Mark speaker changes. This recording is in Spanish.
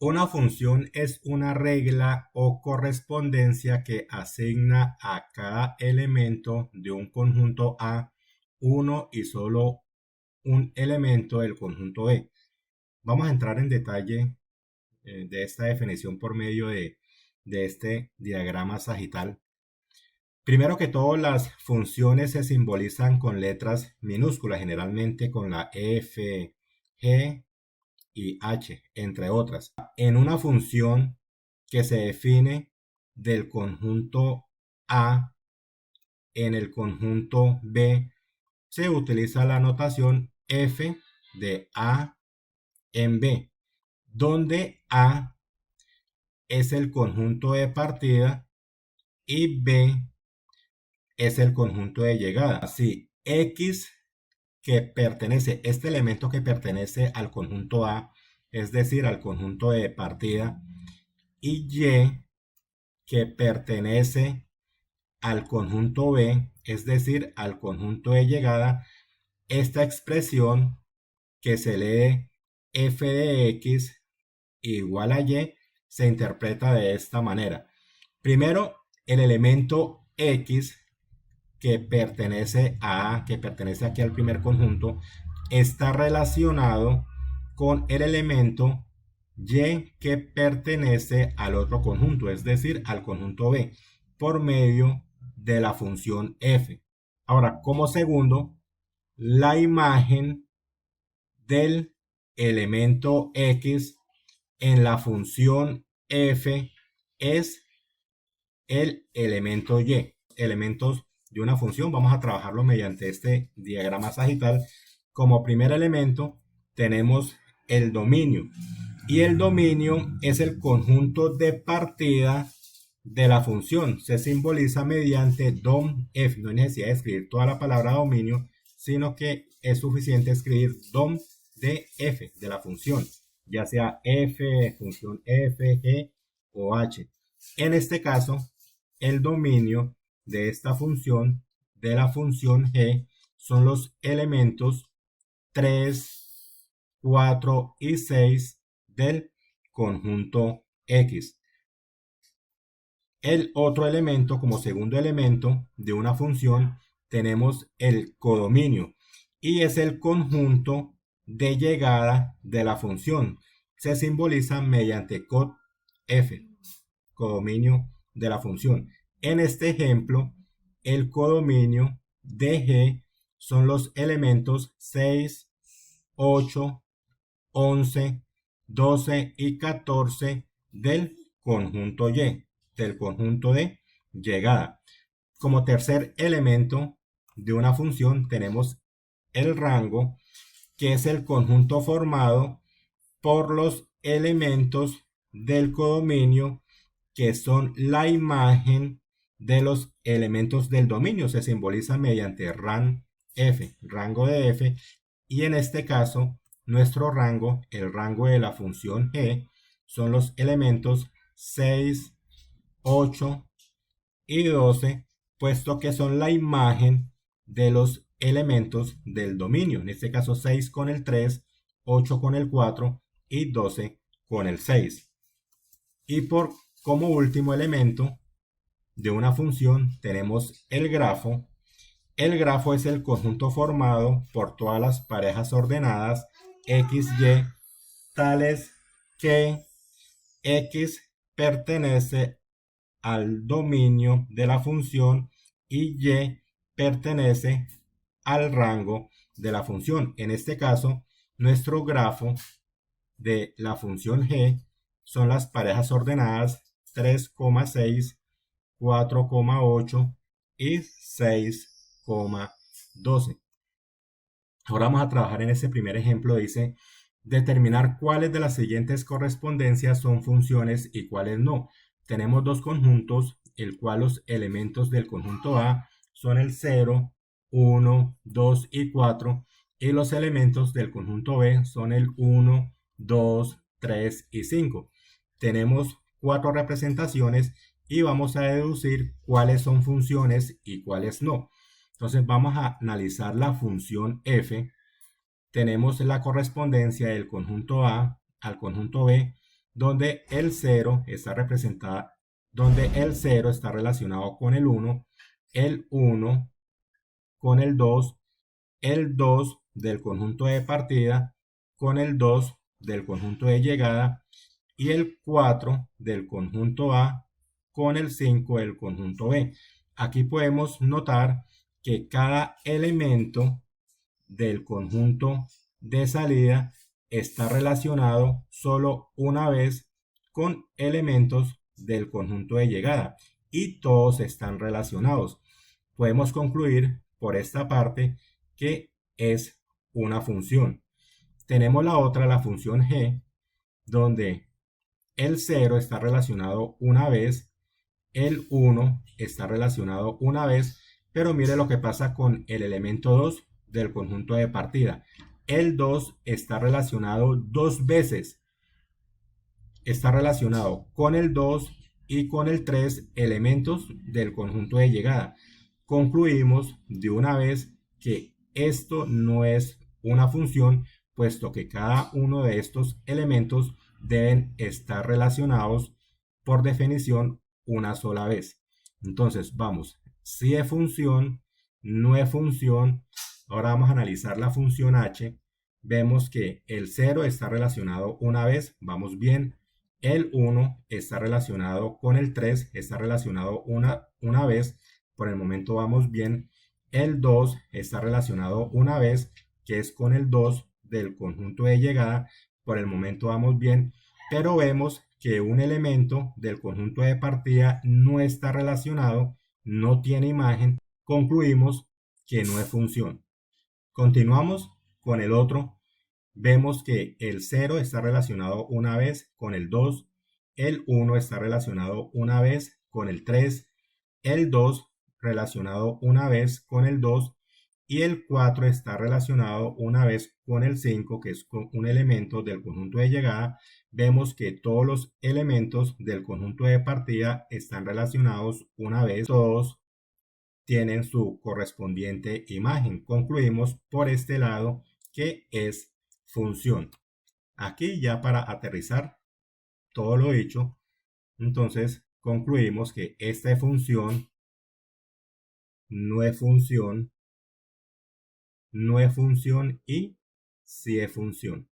Speaker 1: Una función es una regla o correspondencia que asigna a cada elemento de un conjunto A uno y solo un elemento del conjunto B. Vamos a entrar en detalle de esta definición por medio de este diagrama sagital. Primero que todo, las funciones se simbolizan con letras minúsculas, generalmente con la F, G y H, entre otras. En una función que se define del conjunto A en el conjunto B, se utiliza la notación F de A en B, donde A es el conjunto de partida y B es el conjunto de llegada. Así, X que pertenece, este elemento que pertenece al conjunto A, es decir, al conjunto de partida, y Y que pertenece al conjunto B, es decir, al conjunto de llegada. Esta expresión que se lee f de x igual a y se interpreta de esta manera. Primero, el elemento x que pertenece a A, que pertenece aquí al primer conjunto, está relacionado con el elemento Y que pertenece al otro conjunto, es decir, al conjunto B, por medio de la función f. Ahora, como segundo, la imagen del elemento x en la función f es el elemento y. Elementos de una función, vamos a trabajarlo mediante este diagrama sagital. Como primer elemento tenemos el dominio, y el dominio es el conjunto de partida de la función. Se simboliza mediante dom f. No hay necesidad de escribir toda la palabra dominio, sino que es suficiente escribir dom de f de la función, ya sea f, función f, g o h. En este caso, el dominio de esta función, de la función g, son los elementos 3, 4 y 6 del conjunto X. El otro elemento, como segundo elemento de una función, tenemos el codominio, y es el conjunto de llegada de la función. Se simboliza mediante cod f, codominio de la función. En este ejemplo, el codominio de G son los elementos 6, 8, 11, 12 y 14 del conjunto Y, del conjunto de llegada. Como tercer elemento de una función tenemos el rango, que es el conjunto formado por los elementos del codominio que son la imagen de los elementos del dominio. Se simboliza mediante ran f, rango de f, y en este caso nuestro rango, el rango de la función g, son los elementos 6, 8 y 12, puesto que son la imagen de los elementos del dominio. En este caso 6 con el 3, 8 con el 4 y 12 con el 6. Y por como último elemento de una función tenemos el grafo. El grafo es el conjunto formado por todas las parejas ordenadas x, y, tales que x pertenece al dominio de la función y y pertenece al rango de la función. En este caso, nuestro grafo de la función g son las parejas ordenadas 3,6, 4,8 y 6,12. Ahora vamos a trabajar en ese primer ejemplo. Dice, determinar cuáles de las siguientes correspondencias son funciones y cuáles no. Tenemos dos conjuntos, el cual los elementos del conjunto A son el 0, 1, 2 y 4, y los elementos del conjunto B son el 1, 2, 3 y 5. Tenemos cuatro representaciones y vamos a deducir cuáles son funciones y cuáles no. Entonces vamos a analizar la función f. Tenemos la correspondencia del conjunto A al conjunto B donde el 0 está representada, donde el 0 está relacionado con el 1 con el 2 del conjunto de partida con el 2 del conjunto de llegada y el 4 del conjunto A con el 5 del conjunto B. Aquí podemos notar que cada elemento del conjunto de salida está relacionado solo una vez con elementos del conjunto de llegada y todos están relacionados. Podemos concluir por esta parte que es una función. Tenemos la otra, la función g, donde el 0 está relacionado una vez, el 1 está relacionado una vez, pero mire lo que pasa con el elemento 2 del conjunto de partida. El 2 está relacionado dos veces. Está relacionado con el 2 y con el 3 elementos del conjunto de llegada. Concluimos de una vez que esto no es una función, puesto que cada uno de estos elementos deben estar relacionados por definición una sola vez. Entonces vamos, si es función, no es función. Ahora vamos a analizar la función h. Vemos que el 0 está relacionado una vez, vamos bien. El 1 está relacionado con el 3, está relacionado una vez, por el momento vamos bien. El 2 está relacionado una vez, que es con el 2 del conjunto de llegada, por el momento vamos bien, pero vemos que un elemento del conjunto de partida no está relacionado, no tiene imagen, concluimos que no es función. Continuamos con el otro. Vemos que el 0 está relacionado una vez con el 2, el 1 está relacionado una vez con el 3, el 2 relacionado una vez con el 2 y el 4 está relacionado una vez con el 5, que es un elemento del conjunto de llegada. Vemos que todos los elementos del conjunto de partida están relacionados una vez, todos tienen su correspondiente imagen. Concluimos por este lado que es función. Aquí ya para aterrizar todo lo dicho, entonces concluimos que esta es función, no es función, no es función y sí es función.